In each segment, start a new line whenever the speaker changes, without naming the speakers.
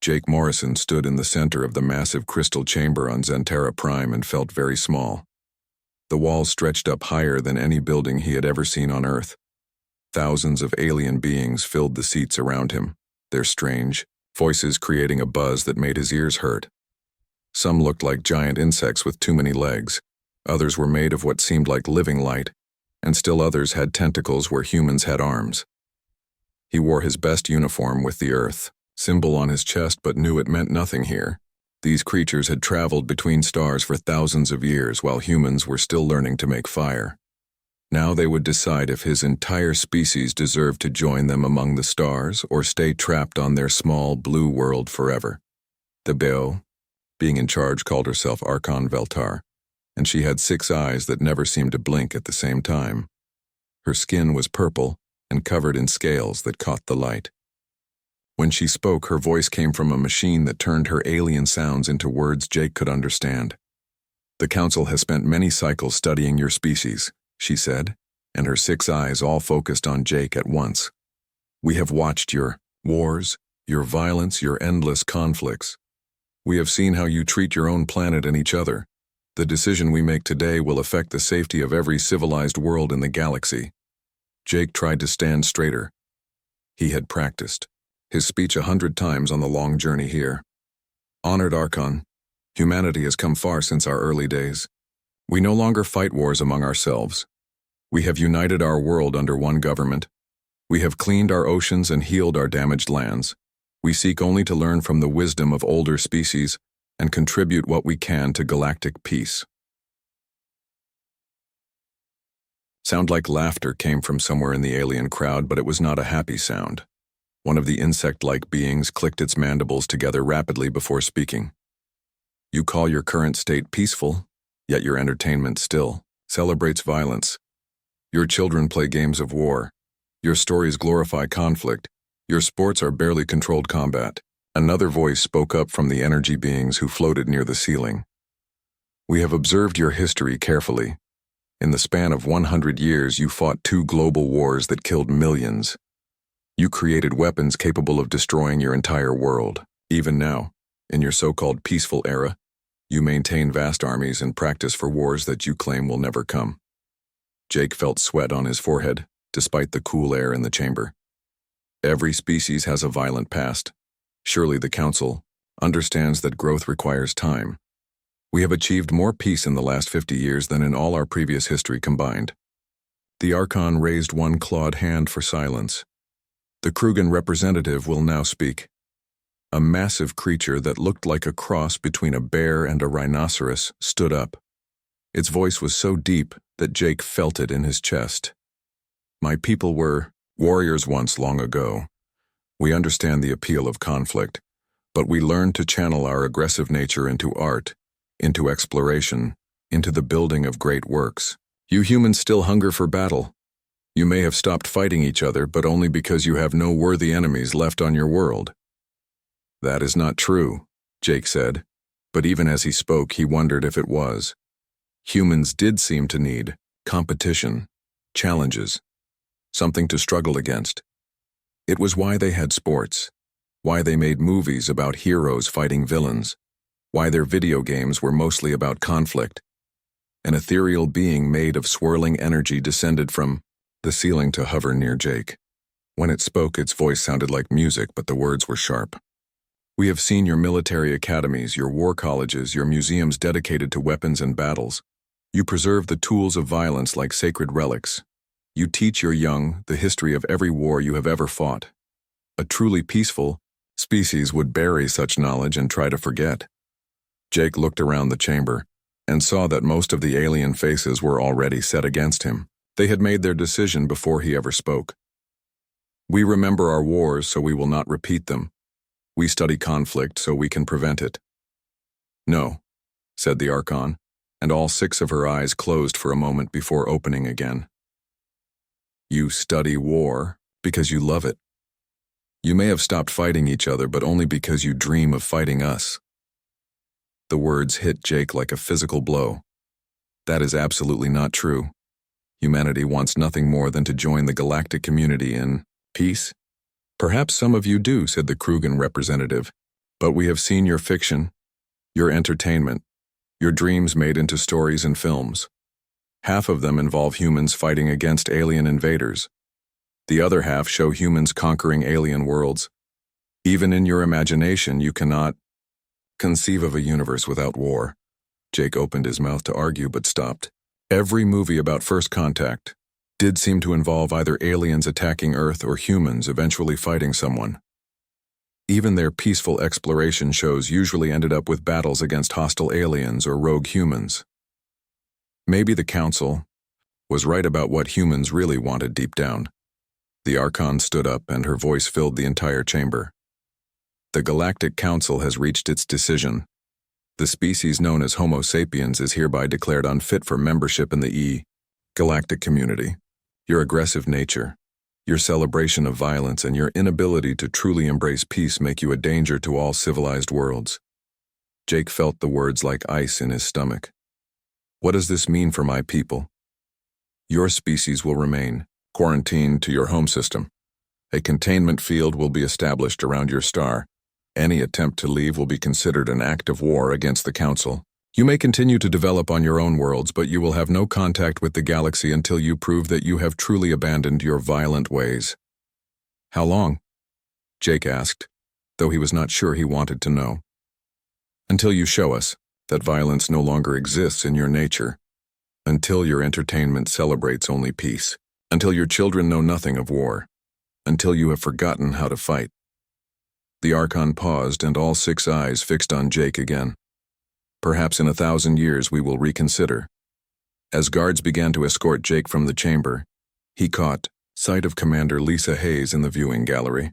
Jake Morrison stood in the center of the massive crystal chamber on Zentera Prime and felt very small. The walls stretched up higher than any building he had ever seen on Earth. Thousands of alien beings filled the seats around him, their strange voices creating a buzz that made his ears hurt. Some looked like giant insects with too many legs. Others were made of what seemed like living light, and still others had tentacles where humans had arms. He wore his best uniform with the Earth symbol on his chest, but knew it meant nothing here. These creatures had traveled between stars for thousands of years while humans were still learning to make fire. Now they would decide if his entire species deserved to join them among the stars or stay trapped on their small blue world forever. The Beo, being in charge, called herself Archon Veltar, and she had 6 eyes that never seemed to blink at the same time. Her skin was purple and covered in scales that caught the light. When she spoke, her voice came from a machine that turned her alien sounds into words Jake could understand. "The Council has spent many cycles studying your species," she said, and her 6 eyes all focused on Jake at once. "We have watched your wars, your violence, your endless conflicts. We have seen how you treat your own planet and each other. The decision we make today will affect the safety of every civilized world in the galaxy." Jake tried to stand straighter. He had practiced his speech 100 times on the long journey here. "Honored Archon, humanity has come far since our early days. We no longer fight wars among ourselves. We have united our world under one government. We have cleaned our oceans and healed our damaged lands. We seek only to learn from the wisdom of older species and contribute what we can to galactic peace." Sound like laughter came from somewhere in the alien crowd, but it was not a happy sound. One of the insect-like beings clicked its mandibles together rapidly before speaking. "You call your current state peaceful, yet your entertainment still celebrates violence. Your children play games of war. Your stories glorify conflict. Your sports are barely controlled combat." Another voice spoke up from the energy beings who floated near the ceiling. "We have observed your history carefully. In the span of 100 years, you fought 2 global wars that killed millions. You created weapons capable of destroying your entire world. Even now, in your so-called peaceful era, you maintain vast armies and practice for wars that you claim will never come." Jake felt sweat on his forehead, despite the cool air in the chamber. Every species has a violent past. Surely the Council understands that growth requires time. We have achieved more peace in the last 50 years than in all our previous history combined. The Archon raised one clawed hand for silence. The Krugan representative will now speak. A massive creature that looked like a cross between a bear and a rhinoceros stood up. Its voice was so deep that Jake felt it in his chest. "My people were warriors once long ago. We understand the appeal of conflict, but we learned to channel our aggressive nature into art, into exploration, into the building of great works. You humans still hunger for battle. You may have stopped fighting each other, but only because you have no worthy enemies left on your world." "That is not true," Jake said, but even as he spoke, he wondered if it was. Humans did seem to need competition, challenges, something to struggle against. It was why they had sports, why they made movies about heroes fighting villains, why their video games were mostly about conflict. An ethereal being made of swirling energy descended from the ceiling to hover near Jake. When it spoke, its voice sounded like music, but the words were sharp. "We have seen your military academies, your war colleges, your museums dedicated to weapons and battles. You preserve the tools of violence like sacred relics. You teach your young the history of every war you have ever fought. A truly peaceful species would bury such knowledge and try to forget." Jake looked around the chamber and saw that most of the alien faces were already set against him. They had made their decision before he ever spoke. "We remember our wars, so we will not repeat them. We study conflict so we can prevent it." "No," said the Archon, and all 6 of her eyes closed for a moment before opening again. "You study war because you love it. You may have stopped fighting each other, but only because you dream of fighting us." The words hit Jake like a physical blow. That is absolutely not true. Humanity wants nothing more than to join the galactic community in peace. "Perhaps some of you do," said the Krugan representative, But we have seen your fiction, your entertainment, your dreams made into stories and films. Half of them involve humans fighting against alien invaders. The other half show humans conquering alien worlds. Even in your imagination, you cannot conceive of a universe without war. Jake opened his mouth to argue but stopped. Every movie about first contact did seem to involve either aliens attacking Earth or humans eventually fighting someone. Even their peaceful exploration shows usually ended up with battles against hostile aliens or rogue humans. Maybe the Council was right about what humans really wanted deep down. The Archon stood up and her voice filled the entire chamber. The Galactic Council has reached its decision. The species known as Homo sapiens is hereby declared unfit for membership in the galactic community. Your aggressive nature, your celebration of violence, and your inability to truly embrace peace make you a danger to all civilized worlds. Jake felt the words like ice in his stomach. What does this mean for my people? Your species will remain quarantined to your home system. A containment field will be established around your star. Any attempt to leave will be considered an act of war against the Council. You may continue to develop on your own worlds, but you will have no contact with the galaxy until you prove that you have truly abandoned your violent ways. How long? Jake asked, though he was not sure he wanted to know. Until you show us that violence no longer exists in your nature. Until your entertainment celebrates only peace. Until your children know nothing of war. Until you have forgotten how to fight. The Archon paused, and all 6 eyes fixed on Jake again. Perhaps in 1,000 years we will reconsider. As guards began to escort Jake from the chamber, he caught sight of Commander Lisa Hayes in the viewing gallery.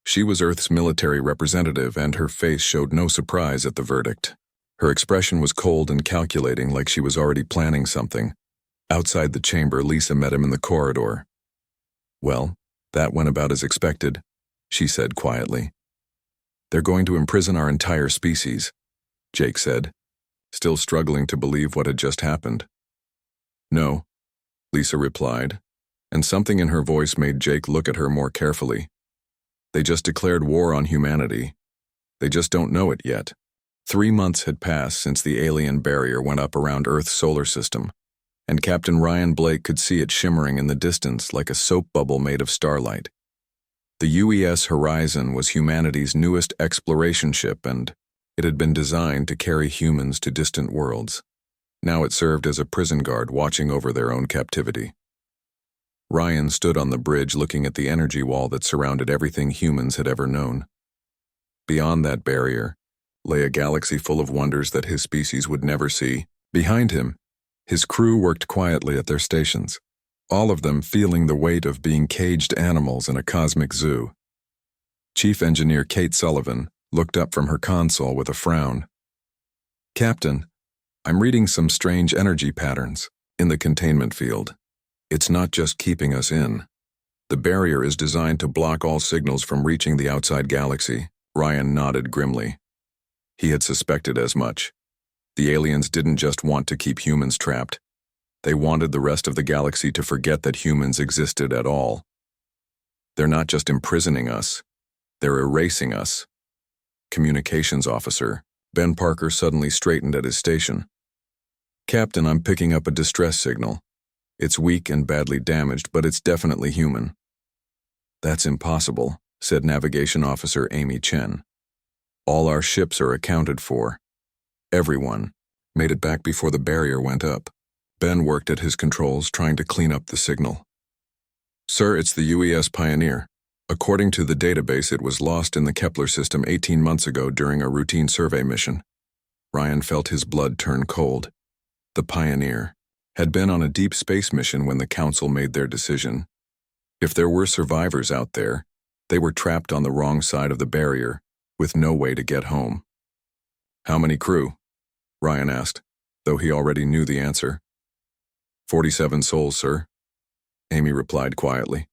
She was Earth's military representative, and her face showed no surprise at the verdict. Her expression was cold and calculating, like she was already planning something. Outside the chamber, Lisa met him in the corridor. "Well, that went about as expected," she said quietly. "They're going to imprison our entire species," Jake said, still struggling to believe what had just happened. "No," Lisa replied, and something in her voice made Jake look at her more carefully. "They just declared war on humanity. They just don't know it yet." 3 months had passed since the alien barrier went up around Earth's solar system, and Captain Ryan Blake could see it shimmering in the distance like a soap bubble made of starlight. The UES Horizon was humanity's newest exploration ship, and it had been designed to carry humans to distant worlds. Now it served as a prison guard watching over their own captivity. Ryan stood on the bridge looking at the energy wall that surrounded everything humans had ever known. Beyond that barrier lay a galaxy full of wonders that his species would never see. Behind him, his crew worked quietly at their stations, all of them feeling the weight of being caged animals in a cosmic zoo. Chief Engineer Kate Sullivan looked up from her console with a frown. "Captain, I'm reading some strange energy patterns in the containment field. It's not just keeping us in. The barrier is designed to block all signals from reaching the outside galaxy." Ryan nodded grimly. He had suspected as much. The aliens didn't just want to keep humans trapped. They wanted the rest of the galaxy to forget that humans existed at all. "They're not just imprisoning us, they're erasing us." Communications Officer Ben Parker suddenly straightened at his station. "Captain, I'm picking up a distress signal. It's weak and badly damaged, but it's definitely human." "That's impossible," said Navigation Officer Amy Chen. "All our ships are accounted for. Everyone made it back before the barrier went up." Ben worked at his controls, trying to clean up the signal. "Sir, it's the UES Pioneer. According to the database, it was lost in the Kepler system 18 months ago during a routine survey mission." Ryan felt his blood turn cold. The Pioneer had been on a deep space mission when the Council made their decision. If there were survivors out there, they were trapped on the wrong side of the barrier, with no way to get home. "How many crew?" Ryan asked, though he already knew the answer. 47 souls, sir," Amy replied quietly.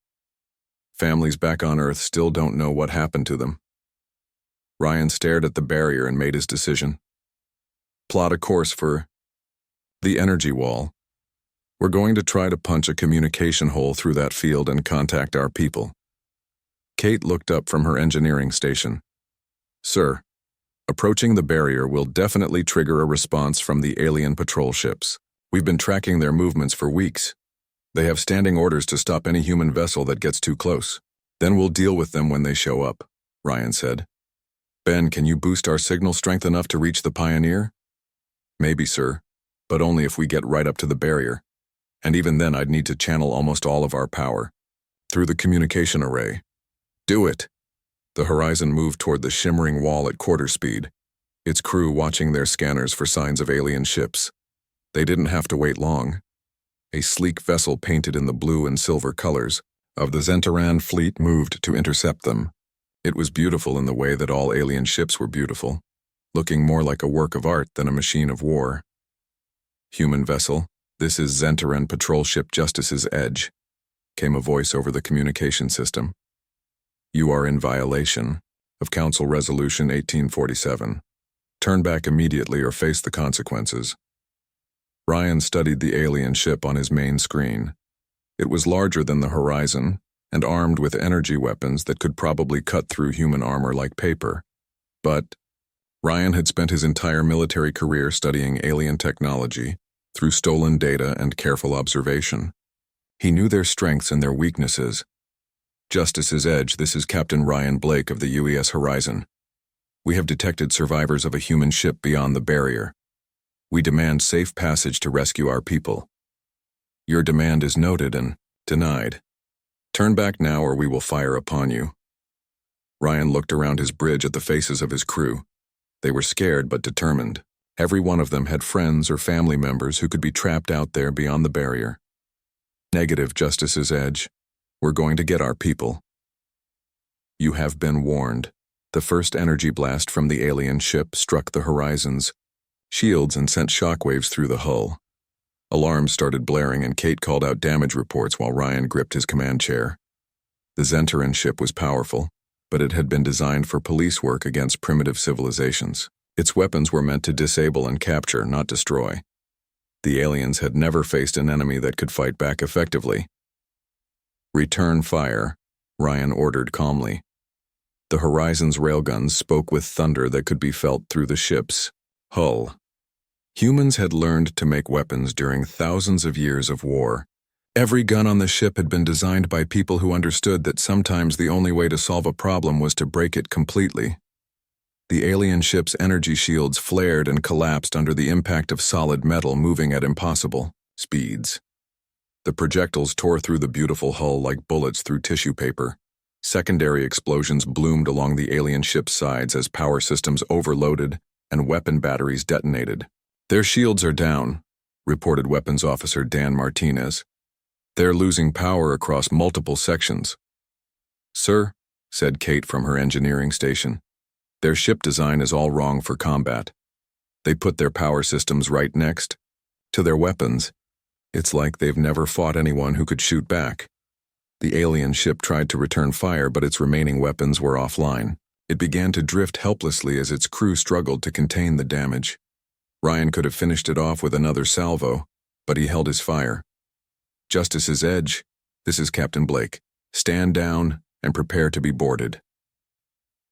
"Families back on Earth still don't know what happened to them." Ryan stared at the barrier and made his decision. "Plot a course for the energy wall. We're going to try to punch a communication hole through that field and contact our people." Kate looked up from her engineering station. "Sir, Approaching the barrier will definitely trigger a response from the alien patrol ships. We've been tracking their movements for weeks. They have standing orders to stop any human vessel that gets too close. Then we'll deal with them when they show up, Ryan said. Ben, can you boost our signal strength enough to reach the Pioneer? Maybe, sir, but only if we get right up to the barrier. And even then I'd need to channel almost all of our power through the communication array. Do it. The Horizon moved toward the shimmering wall at quarter speed, its crew watching their scanners for signs of alien ships. They didn't have to wait long. A sleek vessel painted in the blue and silver colors of the Zentaran fleet moved to intercept them. It was beautiful in the way that all alien ships were beautiful, looking more like a work of art than a machine of war. Human vessel, this is Zentaran patrol ship Justice's Edge, came a voice over the communication system. You are in violation of Council Resolution 1847. Turn back immediately or face the consequences. Ryan studied the alien ship on his main screen. It was larger than the Horizon and armed with energy weapons that could probably cut through human armor like paper. But Ryan had spent his entire military career studying alien technology through stolen data and careful observation. He knew their strengths and their weaknesses. Justice's Edge, this is Captain Ryan Blake of the UES Horizon. We have detected survivors of a human ship beyond the barrier. We demand safe passage to rescue our people. Your demand is noted and denied. Turn back now or we will fire upon you. Ryan looked around his bridge at the faces of his crew. They were scared but determined. Every one of them had friends or family members who could be trapped out there beyond the barrier. Negative, Justice's Edge. We're going to get our people. You have been warned. The first energy blast from the alien ship struck the Horizon's shields and sent shockwaves through the hull. Alarms started blaring and Kate called out damage reports while Ryan gripped his command chair. The Zentaran ship was powerful, but it had been designed for police work against primitive civilizations. Its weapons were meant to disable and capture, not destroy. The aliens had never faced an enemy that could fight back effectively. Return fire, Ryan ordered calmly. The Horizon's railguns spoke with thunder that could be felt through the ship's hull. Humans had learned to make weapons during thousands of years of war. Every gun on the ship had been designed by people who understood that sometimes the only way to solve a problem was to break it completely. The alien ship's energy shields flared and collapsed under the impact of solid metal moving at impossible speeds. The projectiles tore through the beautiful hull like bullets through tissue paper. Secondary explosions bloomed along the alien ship's sides as power systems overloaded and weapon batteries detonated. Their shields are down, reported Weapons Officer Dan Martinez. They're losing power across multiple sections. Sir, said Kate from her engineering station, their ship design is all wrong for combat. They put their power systems right next to their weapons. It's like they've never fought anyone who could shoot back. The alien ship tried to return fire, but its remaining weapons were offline. It began to drift helplessly as its crew struggled to contain the damage. Ryan could have finished it off with another salvo, but he held his fire. Justice's Edge, this is Captain Blake. Stand down and prepare to be boarded.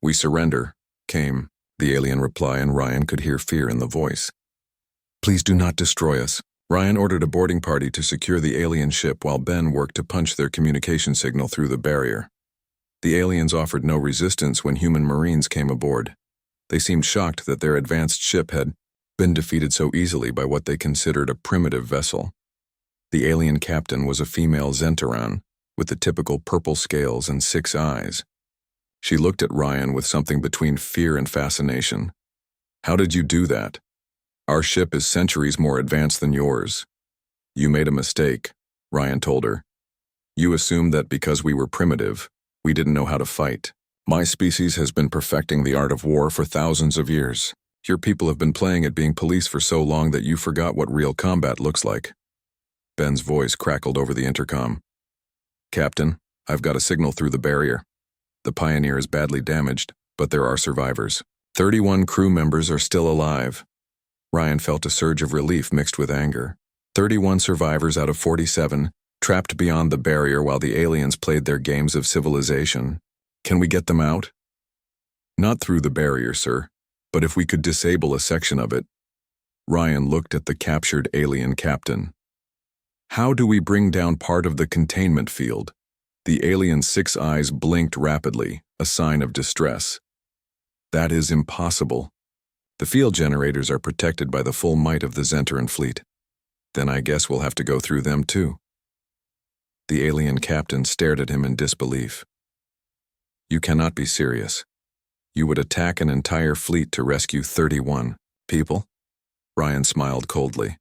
We surrender, came the alien reply, and Ryan could hear fear in the voice. Please do not destroy us. Ryan ordered a boarding party to secure the alien ship while Ben worked to punch their communication signal through the barrier. The aliens offered no resistance when human Marines came aboard. They seemed shocked that their advanced ship had been defeated so easily by what they considered a primitive vessel. The alien captain was a female Zentaran with the typical purple scales and 6 eyes. She looked at Ryan with something between fear and fascination. How did you do that? Our ship is centuries more advanced than yours. You made a mistake, Ryan told her. You assumed that because we were primitive, we didn't know how to fight. My species has been perfecting the art of war for thousands of years. Your people have been playing at being police for so long that you forgot what real combat looks like. Ben's voice crackled over the intercom. Captain, I've got a signal through the barrier. The Pioneer is badly damaged, but there are survivors. 31 crew members are still alive. Ryan felt a surge of relief mixed with anger. 31 survivors out of 47, trapped beyond the barrier while the aliens played their games of civilization. Can we get them out? Not through the barrier, sir, But if we could disable a section of it, Ryan looked at the captured alien captain. How do we bring down part of the containment field? The alien's 6 eyes blinked rapidly, a sign of distress. That is impossible. The field generators are protected by the full might of the Zentaran fleet. Then I guess we'll have to go through them too. The alien captain stared at him in disbelief. You cannot be serious. You would attack an entire fleet to rescue 31 people? Ryan smiled coldly.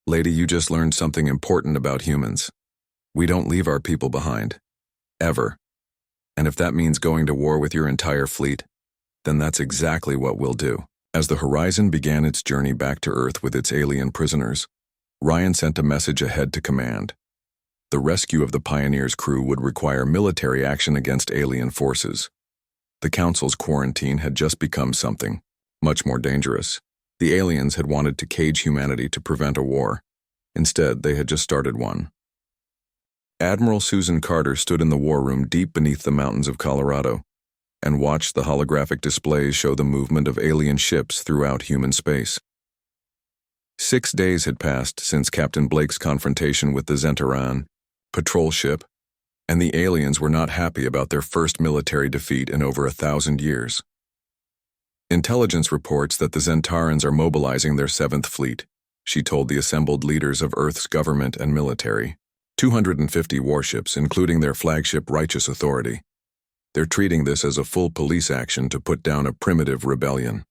Lady, you just learned something important about humans. We don't leave our people behind. Ever. And if that means going to war with your entire fleet, then that's exactly what we'll do. As the Horizon began its journey back to Earth with its alien prisoners, Ryan sent a message ahead to command. The rescue of the Pioneer's crew would require military action against alien forces. The Council's quarantine had just become something much more dangerous. The aliens had wanted to cage humanity to prevent a war. Instead, they had just started one. Admiral Susan Carter stood in the war room deep beneath the mountains of Colorado and watched the holographic displays show the movement of alien ships throughout human space. 6 days had passed since Captain Blake's confrontation with the Zentaran patrol ship, and the aliens were not happy about their first military defeat in over 1,000 years. Intelligence reports that the Zentarans are mobilizing their 7th fleet, she told the assembled leaders of Earth's government and military. 250 warships, including their flagship Righteous Authority. They're treating this as a full police action to put down a primitive rebellion.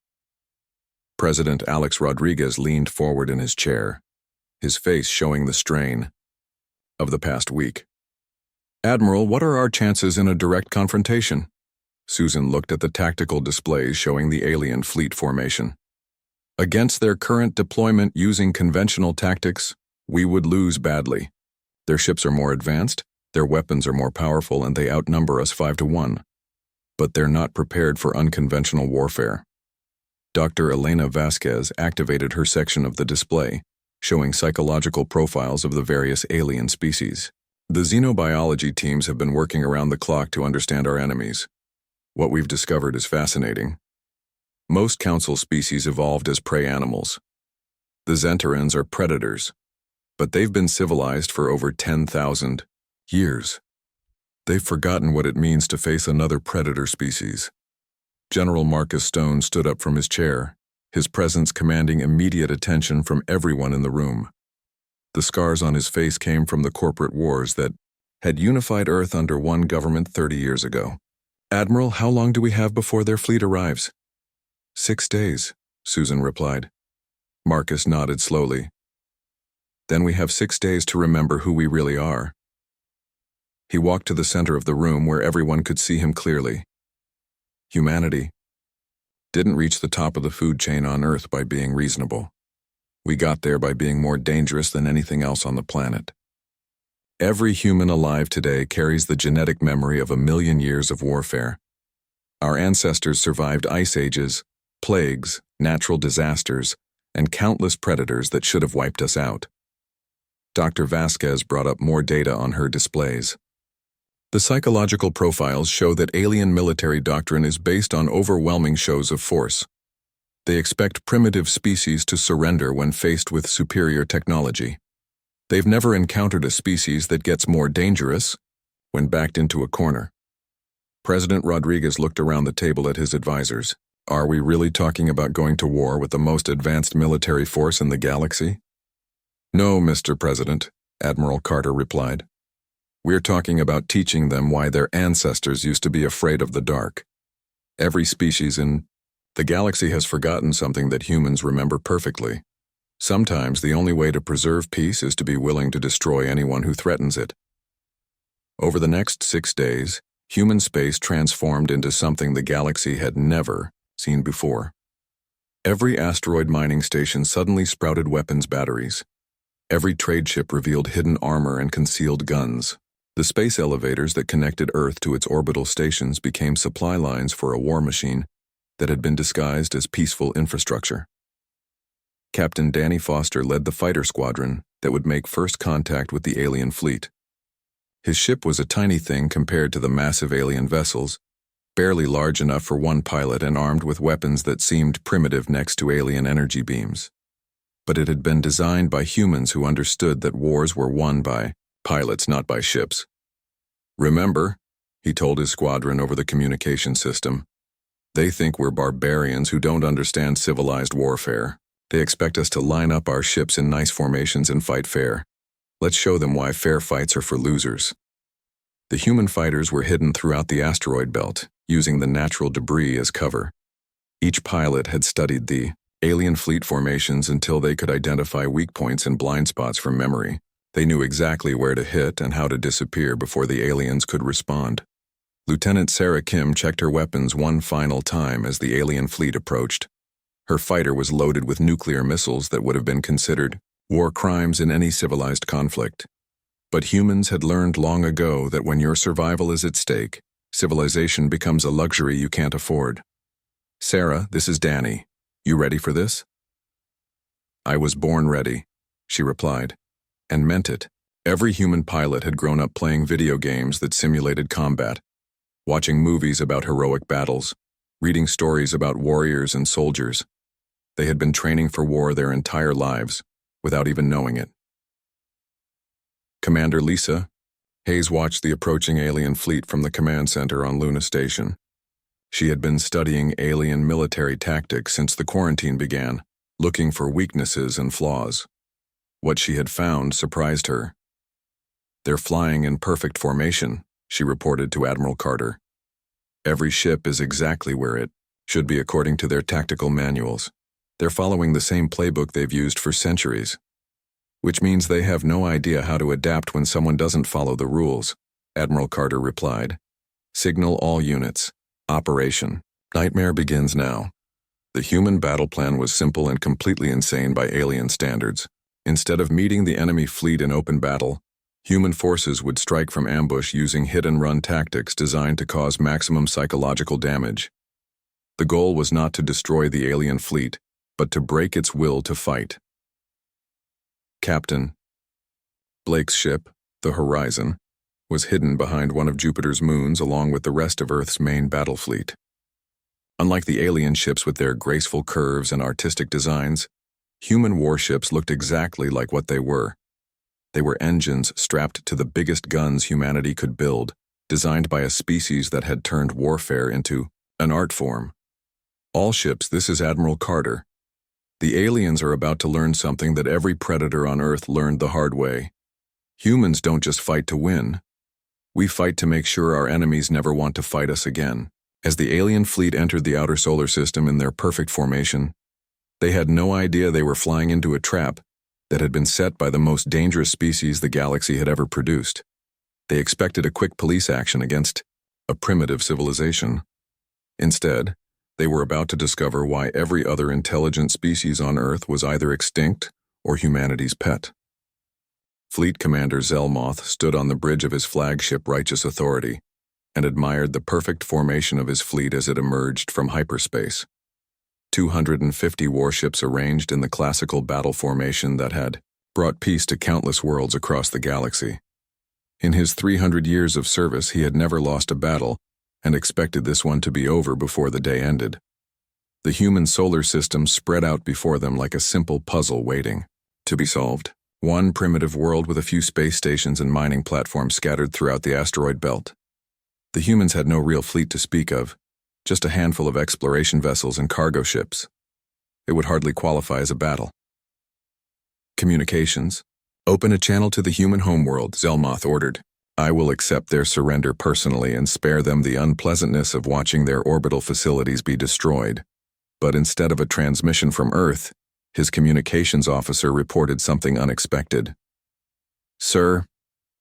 President Alex Rodriguez leaned forward in his chair, his face showing the strain of the past week. Admiral, what are our chances in a direct confrontation? Susan looked at the tactical displays showing the alien fleet formation. Against their current deployment using conventional tactics, we would lose badly. Their ships are more advanced, their weapons are more powerful, and they outnumber us 5-1. But they're not prepared for unconventional warfare. Dr. Elena Vasquez activated her section of the display, showing psychological profiles of the various alien species. The xenobiology teams have been working around the clock to understand our enemies. What we've discovered is fascinating. Most council species evolved as prey animals. The Zentarans are predators, but they've been civilized for over 10,000 years. They've forgotten what it means to face another predator species. General Marcus Stone stood up from his chair, his presence commanding immediate attention from everyone in the room. The scars on his face came from the corporate wars that had unified Earth under one government 30 years ago. Admiral, how long do we have before their fleet arrives? 6 days, Susan replied. Marcus nodded slowly. Then we have 6 days to remember who we really are. He walked to the center of the room where everyone could see him clearly. Humanity didn't reach the top of the food chain on Earth by being reasonable. We got there by being more dangerous than anything else on the planet. Every human alive today carries the genetic memory of 1,000,000 years of warfare. Our ancestors survived ice ages, plagues, natural disasters, and countless predators that should have wiped us out. Dr. Vasquez brought up more data on her displays. The psychological profiles show that alien military doctrine is based on overwhelming shows of force. They expect primitive species to surrender when faced with superior technology. They've never encountered a species that gets more dangerous when backed into a corner. President Rodriguez looked around the table at his advisors. Are we really talking about going to war with the most advanced military force in the galaxy? No, Mr. President, Admiral Carter replied. We're talking about teaching them why their ancestors used to be afraid of the dark. Every species in the galaxy has forgotten something that humans remember perfectly. Sometimes the only way to preserve peace is to be willing to destroy anyone who threatens it. Over the next 6 days, human space transformed into something the galaxy had never seen before. Every asteroid mining station suddenly sprouted weapons batteries. Every trade ship revealed hidden armor and concealed guns. The space elevators that connected Earth to its orbital stations became supply lines for a war machine that had been disguised as peaceful infrastructure. Captain Danny Foster led the fighter squadron that would make first contact with the alien fleet. His ship was a tiny thing compared to the massive alien vessels, barely large enough for one pilot and armed with weapons that seemed primitive next to alien energy beams. But it had been designed by humans who understood that wars were won by pilots, not by ships. "Remember," he told his squadron over the communication system, "they think we're barbarians who don't understand civilized warfare. They expect us to line up our ships in nice formations and fight fair. Let's show them why fair fights are for losers." The human fighters were hidden throughout the asteroid belt, using the natural debris as cover. Each pilot had studied the alien fleet formations until they could identify weak points and blind spots from memory. They knew exactly where to hit and how to disappear before the aliens could respond. Lieutenant Sarah Kim checked her weapons one final time as the alien fleet approached. Her fighter was loaded with nuclear missiles that would have been considered war crimes in any civilized conflict. But humans had learned long ago that when your survival is at stake, civilization becomes a luxury you can't afford. "Sarah, this is Danny. You ready for this?" "I was born ready," she replied, and meant it. Every human pilot had grown up playing video games that simulated combat, watching movies about heroic battles, reading stories about warriors and soldiers. They had been training for war their entire lives, without even knowing it. "Commander Lisa," Hayes watched the approaching alien fleet from the command center on Luna Station. She had been studying alien military tactics since the quarantine began, looking for weaknesses and flaws. What she had found surprised her. "They're flying in perfect formation," she reported to Admiral Carter. "Every ship is exactly where it should be according to their tactical manuals. They're following the same playbook they've used for centuries. Which means they have no idea how to adapt when someone doesn't follow the rules," Admiral Carter replied. "Signal all units. Operation Nightmare begins now." The human battle plan was simple and completely insane by alien standards. Instead of meeting the enemy fleet in open battle, human forces would strike from ambush using hit-and-run tactics designed to cause maximum psychological damage. The goal was not to destroy the alien fleet, but to break its will to fight. Captain Blake's ship, the Horizon, was hidden behind one of Jupiter's moons along with the rest of Earth's main battle fleet. Unlike the alien ships with their graceful curves and artistic designs, human warships looked exactly like what they were. They were engines strapped to the biggest guns humanity could build, designed by a species that had turned warfare into an art form. "All ships, this is Admiral Carter. The aliens are about to learn something that every predator on Earth learned the hard way. Humans don't just fight to win. We fight to make sure our enemies never want to fight us again." As the alien fleet entered the outer solar system in their perfect formation, they had no idea they were flying into a trap that had been set by the most dangerous species the galaxy had ever produced. They expected a quick police action against a primitive civilization. Instead, they were about to discover why every other intelligent species on Earth was either extinct or humanity's pet. Fleet Commander Zelmoth stood on the bridge of his flagship Righteous Authority and admired the perfect formation of his fleet as it emerged from hyperspace. 250 warships arranged in the classical battle formation that had brought peace to countless worlds across the galaxy. In his 300 years of service, he had never lost a battle and expected this one to be over before the day ended. The human solar system spread out before them like a simple puzzle waiting to be solved. One primitive world with a few space stations and mining platforms scattered throughout the asteroid belt. The humans had no real fleet to speak of, just a handful of exploration vessels and cargo ships. It would hardly qualify as a battle. Communications. "Open a channel to the human homeworld," Zelmoth ordered. "I will accept their surrender personally and spare them the unpleasantness of watching their orbital facilities be destroyed." But instead of a transmission from Earth, his communications officer reported something unexpected. "Sir,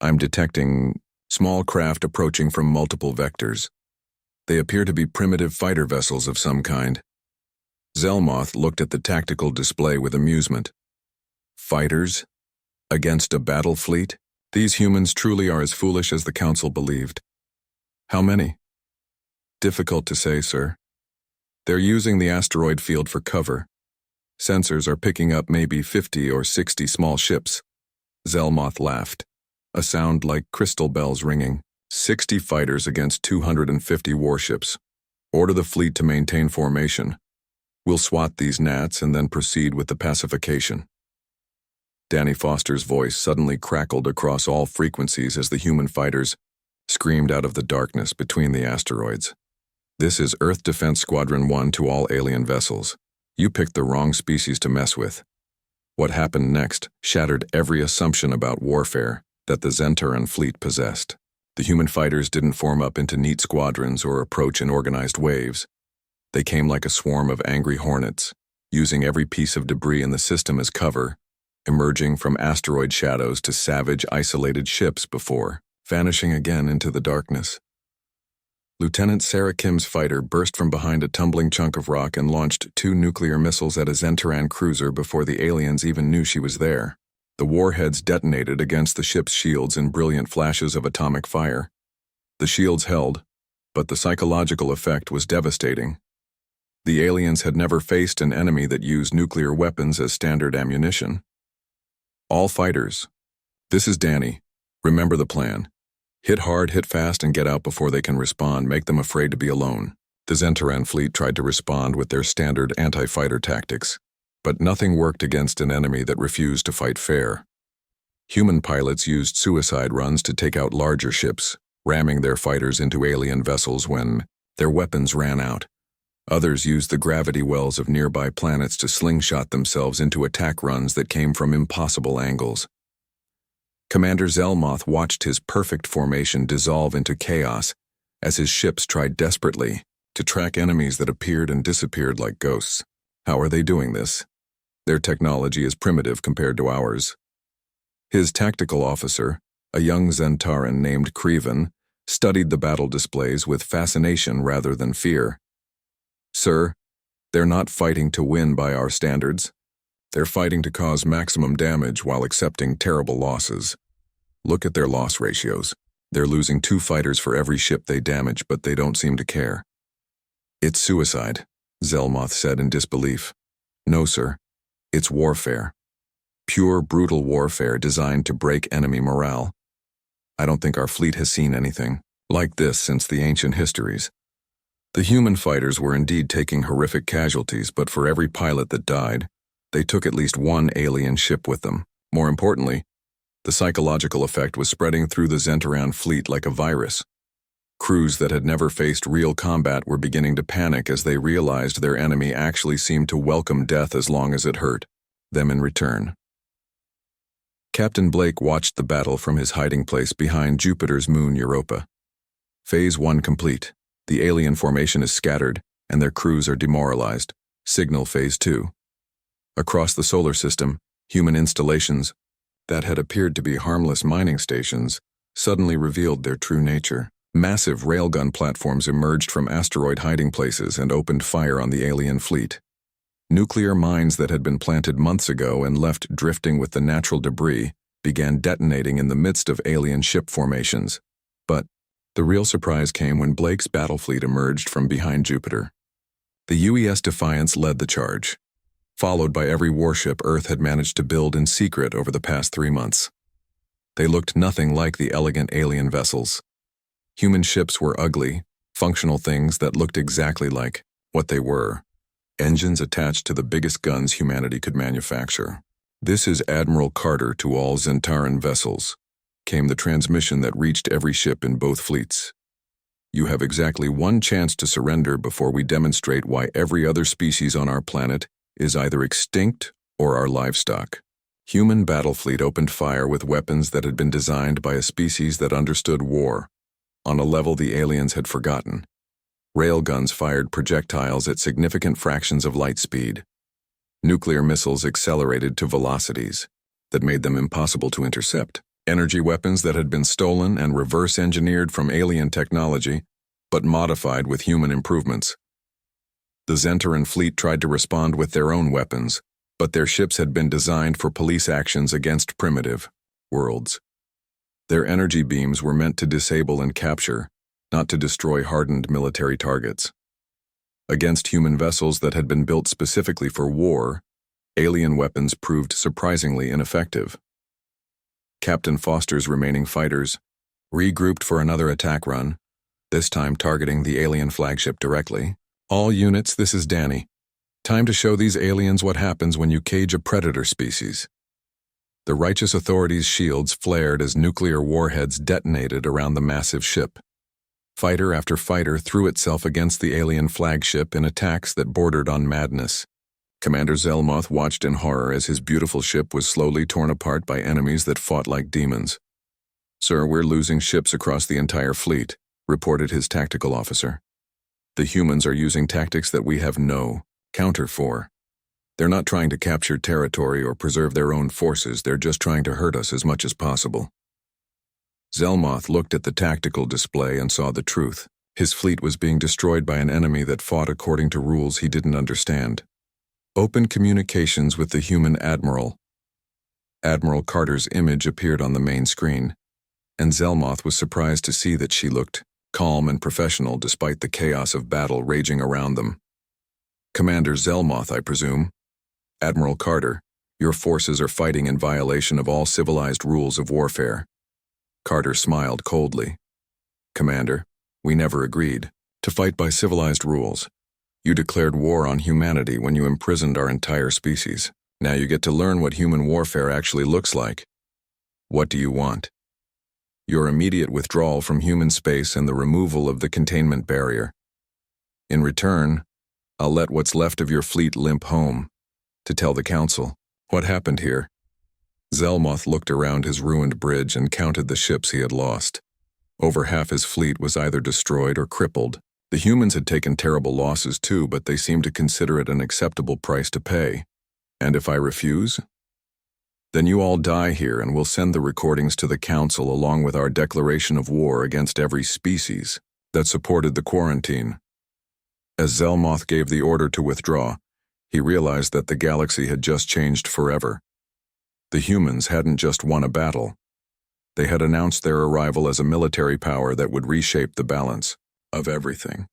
I'm detecting small craft approaching from multiple vectors. They appear to be primitive fighter vessels of some kind." Zelmoth looked at the tactical display with amusement. Fighters? Against a battle fleet? These humans truly are as foolish as the Council believed. "How many?" "Difficult to say, sir. They're using the asteroid field for cover. Sensors are picking up maybe 50 or 60 small ships." Zelmoth laughed, a sound like crystal bells ringing. 60 fighters against 250 warships. Order the fleet to maintain formation. We'll swat these gnats and then proceed with the pacification. Danny Foster's voice suddenly crackled across all frequencies as the human fighters screamed out of the darkness between the asteroids. This is Earth Defense Squadron 1 to all alien vessels. You picked the wrong species to mess with. What happened next shattered every assumption about warfare that the Zentaran fleet possessed. The human fighters didn't form up into neat squadrons or approach in organized waves. They came like a swarm of angry hornets, using every piece of debris in the system as cover, emerging from asteroid shadows to savage, isolated ships before vanishing again into the darkness. Lieutenant Sarah Kim's fighter burst from behind a tumbling chunk of rock and launched 2 nuclear missiles at a Zentaran cruiser before the aliens even knew she was there. The warheads detonated against the ship's shields in brilliant flashes of atomic fire. The shields held, but the psychological effect was devastating. The aliens had never faced an enemy that used nuclear weapons as standard ammunition. All fighters. This is Danny. Remember the plan. Hit hard, hit fast, and get out before they can respond. Make them afraid to be alone. The Zentaran fleet tried to respond with their standard anti-fighter tactics, but nothing worked against an enemy that refused to fight fair. Human pilots used suicide runs to take out larger ships, ramming their fighters into alien vessels when their weapons ran out. Others used the gravity wells of nearby planets to slingshot themselves into attack runs that came from impossible angles. Commander Zelmoth watched his perfect formation dissolve into chaos as his ships tried desperately to track enemies that appeared and disappeared like ghosts. How are they doing this? Their technology is primitive compared to ours. His tactical officer, a young Zentaran named Creven, studied the battle displays with fascination rather than fear. Sir, they're not fighting to win by our standards. They're fighting to cause maximum damage while accepting terrible losses. Look at their loss ratios. They're losing 2 fighters for every ship they damage, but they don't seem to care. It's suicide, Zelmoth said in disbelief. No, sir. It's warfare. Pure, brutal warfare designed to break enemy morale. I don't think our fleet has seen anything like this since the ancient histories. The human fighters were indeed taking horrific casualties, but for every pilot that died, they took at least 1 alien ship with them. More importantly, the psychological effect was spreading through the Zentaran fleet like a virus. Crews that had never faced real combat were beginning to panic as they realized their enemy actually seemed to welcome death as long as it hurt them in return. Captain Blake watched the battle from his hiding place behind Jupiter's moon Europa. Phase 1 complete. The alien formation is scattered, and their crews are demoralized. Signal Phase 2. Across the solar system, human installations that had appeared to be harmless mining stations suddenly revealed their true nature. Massive railgun platforms emerged from asteroid hiding places and opened fire on the alien fleet. Nuclear mines that had been planted months ago and left drifting with the natural debris began detonating in the midst of alien ship formations. But the real surprise came when Blake's battle fleet emerged from behind Jupiter. The UES Defiance led the charge, followed by every warship Earth had managed to build in secret over the past 3 months. They looked nothing like the elegant alien vessels. Human ships were ugly, functional things that looked exactly like what they were. Engines attached to the biggest guns humanity could manufacture. This is Admiral Carter to all Zentaran vessels, came the transmission that reached every ship in both fleets. You have exactly 1 chance to surrender before we demonstrate why every other species on our planet is either extinct or our livestock. Human battle fleet opened fire with weapons that had been designed by a species that understood war, on a level the aliens had forgotten. Railguns fired projectiles at significant fractions of light speed. Nuclear missiles accelerated to velocities that made them impossible to intercept. Energy weapons that had been stolen and reverse-engineered from alien technology, but modified with human improvements. The Zentaran fleet tried to respond with their own weapons, but their ships had been designed for police actions against primitive worlds. Their energy beams were meant to disable and capture, not to destroy hardened military targets. Against human vessels that had been built specifically for war, alien weapons proved surprisingly ineffective. Captain Foster's remaining fighters, regrouped for another attack run, this time targeting the alien flagship directly. All units, this is Danny. Time to show these aliens what happens when you cage a predator species. The righteous authorities' shields flared as nuclear warheads detonated around the massive ship. Fighter after fighter threw itself against the alien flagship in attacks that bordered on madness. Commander Zelmoth watched in horror as his beautiful ship was slowly torn apart by enemies that fought like demons. "Sir, we're losing ships across the entire fleet," reported his tactical officer. "The humans are using tactics that we have no counter for. They're not trying to capture territory or preserve their own forces, they're just trying to hurt us as much as possible." Zelmoth looked at the tactical display and saw the truth. His fleet was being destroyed by an enemy that fought according to rules he didn't understand. Open communications with the human admiral. Admiral Carter's image appeared on the main screen, and Zelmoth was surprised to see that she looked calm and professional despite the chaos of battle raging around them. "Commander Zelmoth, I presume. Admiral Carter, your forces are fighting in violation of all civilized rules of warfare." Carter smiled coldly. "Commander, we never agreed to fight by civilized rules. You declared war on humanity when you imprisoned our entire species. Now you get to learn what human warfare actually looks like. What do you want?" "Your immediate withdrawal from human space and the removal of the containment barrier. In return, I'll let what's left of your fleet limp home to tell the Council what happened here." Zelmoth looked around his ruined bridge and counted the ships he had lost. Over half his fleet was either destroyed or crippled. The humans had taken terrible losses too, but they seemed to consider it an acceptable price to pay. "And if I refuse? Then you all die here, and we'll send the recordings to the Council along with our declaration of war against every species that supported the quarantine." As Zelmoth gave the order to withdraw, he realized that the galaxy had just changed forever. The humans hadn't just won a battle. They had announced their arrival as a military power that would reshape the balance of everything.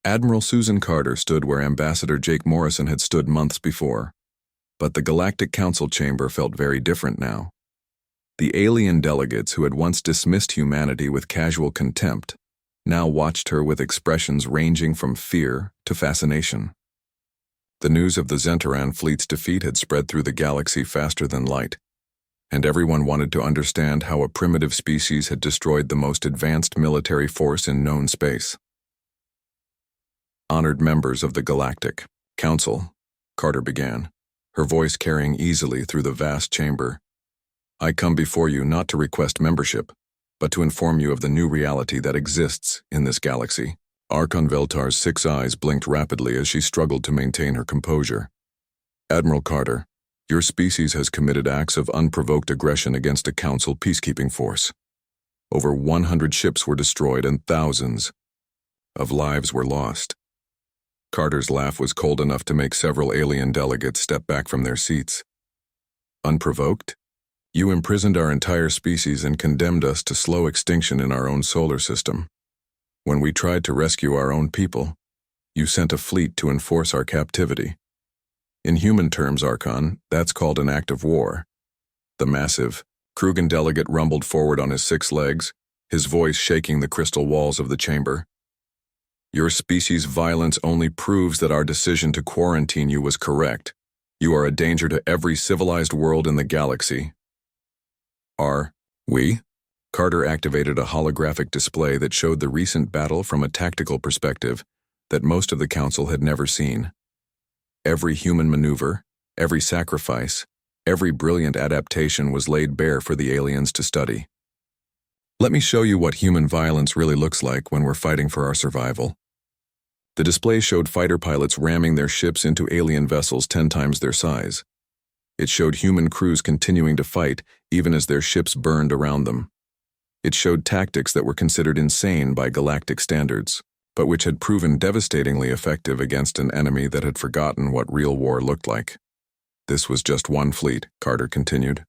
Admiral Susan Carter stood where Ambassador Jake Morrison had stood months before. But the Galactic Council chamber felt very different now. The alien delegates who had once dismissed humanity with casual contempt now watched her with expressions ranging from fear to fascination. The news of the Zentaran fleet's defeat had spread through the galaxy faster than light, and everyone wanted to understand how a primitive species had destroyed the most advanced military force in known space. "Honored members of the Galactic Council," Carter began, her voice carrying easily through the vast chamber. "I come before you not to request membership, but to inform you of the new reality that exists in this galaxy." Archon Veltar's 6 eyes blinked rapidly as she struggled to maintain her composure. "Admiral Carter, your species has committed acts of unprovoked aggression against a Council peacekeeping force. Over 100 ships were destroyed and thousands of lives were lost." Carter's laugh was cold enough to make several alien delegates step back from their seats. "Unprovoked? You imprisoned our entire species and condemned us to slow extinction in our own solar system. When we tried to rescue our own people, you sent a fleet to enforce our captivity. In human terms, Archon, that's called an act of war." The massive Krugan delegate rumbled forward on his 6 legs, his voice shaking the crystal walls of the chamber. "Your species' violence only proves that our decision to quarantine you was correct. You are a danger to every civilized world in the galaxy." "Are we?" Carter activated a holographic display that showed the recent battle from a tactical perspective that most of the Council had never seen. Every human maneuver, every sacrifice, every brilliant adaptation was laid bare for the aliens to study. "Let me show you what human violence really looks like when we're fighting for our survival." The display showed fighter pilots ramming their ships into alien vessels 10 times their size. It showed human crews continuing to fight even as their ships burned around them. It showed tactics that were considered insane by galactic standards, but which had proven devastatingly effective against an enemy that had forgotten what real war looked like. "This was just one fleet," Carter continued.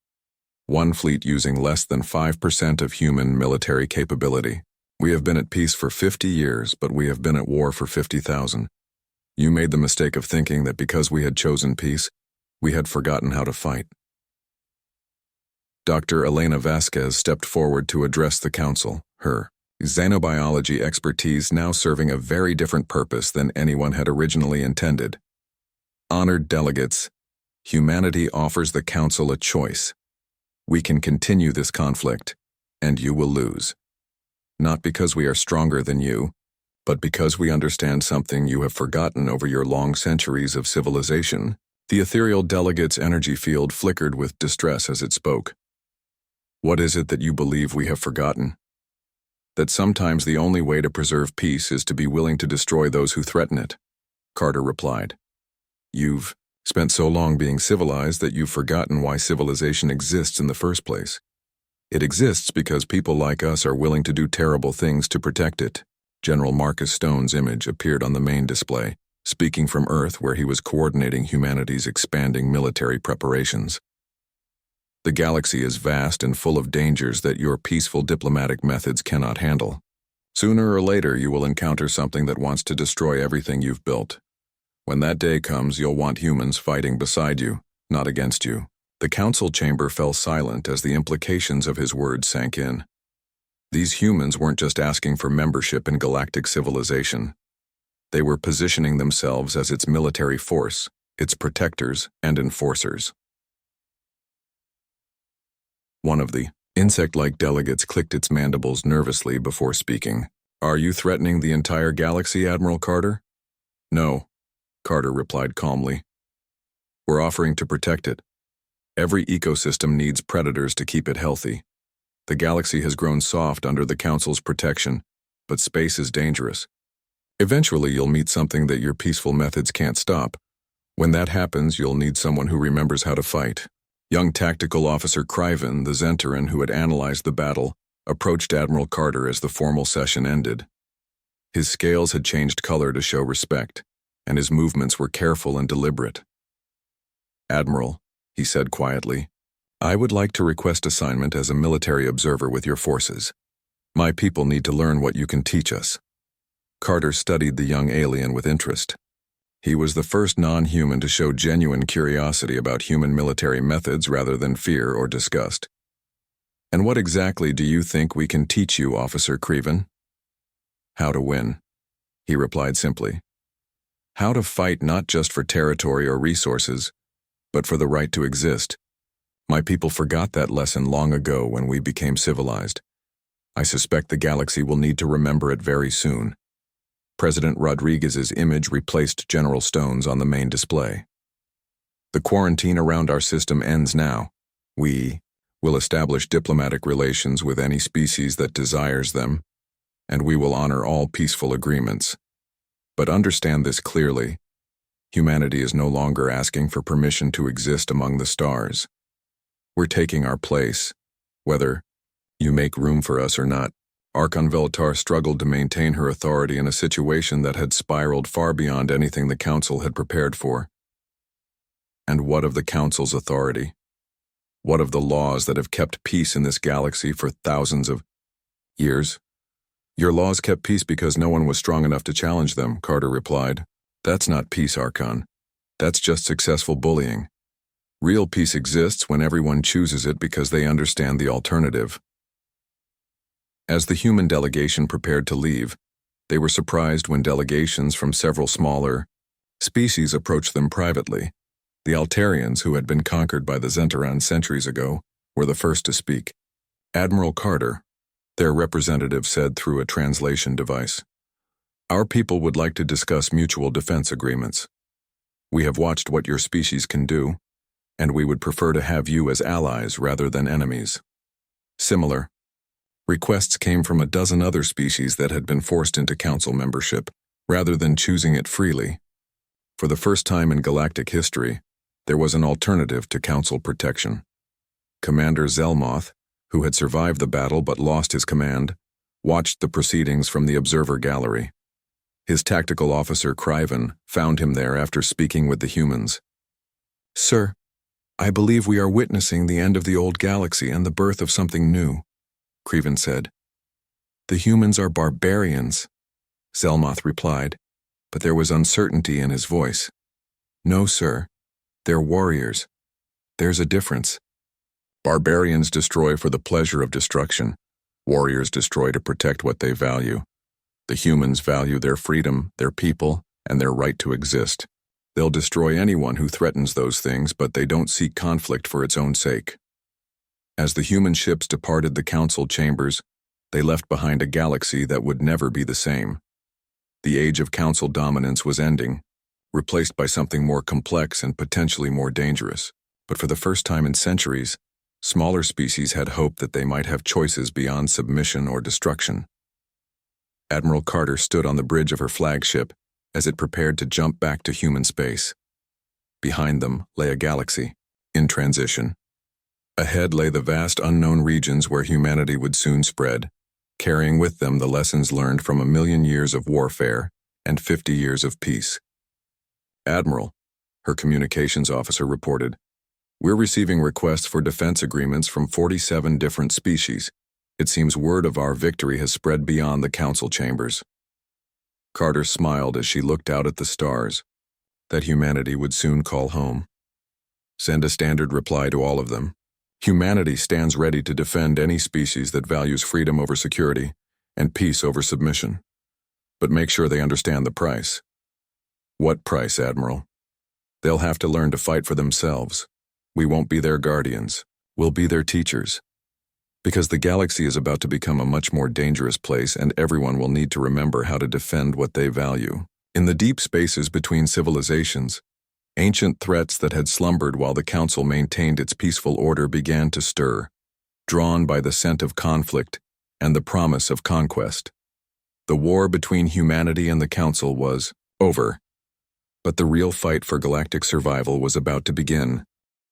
"One fleet using less than 5% of human military capability. We have been at peace for 50 years, but we have been at war for 50,000. You made the mistake of thinking that because we had chosen peace, we had forgotten how to fight. Dr. Elena Vasquez stepped forward to address the council, her xenobiology expertise now serving a very different purpose than anyone had originally intended. Honored delegates, humanity offers the council a choice. We can continue this conflict, and you will lose. Not because we are stronger than you, but because we understand something you have forgotten over your long centuries of civilization. The ethereal delegate's energy field flickered with distress as it spoke. What is it that you believe we have forgotten? That sometimes the only way to preserve peace is to be willing to destroy those who threaten it, Carter replied. You've spent so long being civilized that you've forgotten why civilization exists in the first place. It exists because people like us are willing to do terrible things to protect it. General Marcus Stone's image appeared on the main display, speaking from Earth where he was coordinating humanity's expanding military preparations. The galaxy is vast and full of dangers that your peaceful diplomatic methods cannot handle. Sooner or later, you will encounter something that wants to destroy everything you've built. When that day comes, you'll want humans fighting beside you, not against you. The council chamber fell silent as the implications of his words sank in. These humans weren't just asking for membership in galactic civilization. They were positioning themselves as its military force, its protectors and enforcers. One of the insect-like delegates clicked its mandibles nervously before speaking. Are you threatening the entire galaxy, Admiral Carter? No, Carter replied calmly. We're offering to protect it. Every ecosystem needs predators to keep it healthy. The galaxy has grown soft under the Council's protection, but space is dangerous. Eventually, you'll meet something that your peaceful methods can't stop. When that happens, you'll need someone who remembers how to fight. Young Tactical Officer Criven, the Zentaran who had analyzed the battle, approached Admiral Carter as the formal session ended. His scales had changed color to show respect, and his movements were careful and deliberate. Admiral, he said quietly, I would like to request assignment as a military observer with your forces. My people need to learn what you can teach us. Carter studied the young alien with interest. He was the first non-human to show genuine curiosity about human military methods rather than fear or disgust. And what exactly do you think we can teach you, Officer Criven? How to win, he replied simply. How to fight not just for territory or resources, but for the right to exist. My people forgot that lesson long ago when we became civilized. I suspect the galaxy will need to remember it very soon. President Rodriguez's image replaced General Stone's on the main display. The quarantine around our system ends now. We will establish diplomatic relations with any species that desires them, and we will honor all peaceful agreements. But understand this clearly. Humanity is no longer asking for permission to exist among the stars. We're taking our place, whether you make room for us or not. Archon Velotar struggled to maintain her authority in a situation that had spiraled far beyond anything the Council had prepared for. And what of the Council's authority? What of the laws that have kept peace in this galaxy for thousands of years? Your laws kept peace because no one was strong enough to challenge them, Carter replied. That's not peace, Archon. That's just successful bullying. Real peace exists when everyone chooses it because they understand the alternative. As the human delegation prepared to leave, they were surprised when delegations from several smaller species approached them privately. The Altarians, who had been conquered by the Zentaran centuries ago, were the first to speak. Admiral Carter, their representative said through a translation device, our people would like to discuss mutual defense agreements. We have watched what your species can do, and we would prefer to have you as allies rather than enemies. Similar requests came from a dozen other species that had been forced into council membership, rather than choosing it freely. For the first time in galactic history, there was an alternative to council protection. Commander Zelmoth, who had survived the battle but lost his command, watched the proceedings from the observer gallery. His tactical officer, Criven, found him there after speaking with the humans. Sir, I believe we are witnessing the end of the old galaxy and the birth of something new, Criven said. The humans are barbarians, Zelmoth replied, but there was uncertainty in his voice. No, sir. They're warriors. There's a difference. Barbarians destroy for the pleasure of destruction. Warriors destroy to protect what they value. The humans value their freedom, their people, and their right to exist. They'll destroy anyone who threatens those things, but they don't seek conflict for its own sake. As the human ships departed the council chambers, they left behind a galaxy that would never be the same. The age of council dominance was ending, replaced by something more complex and potentially more dangerous. But for the first time in centuries, smaller species had hope that they might have choices beyond submission or destruction. Admiral Carter stood on the bridge of her flagship as it prepared to jump back to human space. Behind them lay a galaxy, in transition. Ahead lay the vast unknown regions where humanity would soon spread, carrying with them the lessons learned from 1,000,000 years of warfare and 50 years of peace. "Admiral," her communications officer reported, "we're receiving requests for defense agreements from 47 different species. It seems word of our victory has spread beyond the council chambers." Carter smiled as she looked out at the stars, that humanity would soon call home. "Send a standard reply to all of them. Humanity stands ready to defend any species that values freedom over security and peace over submission. But make sure they understand the price." "What price, Admiral?" "They'll have to learn to fight for themselves. We won't be their guardians. We'll be their teachers. Because the galaxy is about to become a much more dangerous place, and everyone will need to remember how to defend what they value." In the deep spaces between civilizations, ancient threats that had slumbered while the council maintained its peaceful order began to stir, drawn by the scent of conflict and the promise of conquest. The war between humanity and the council was over, but the real fight for galactic survival was about to begin.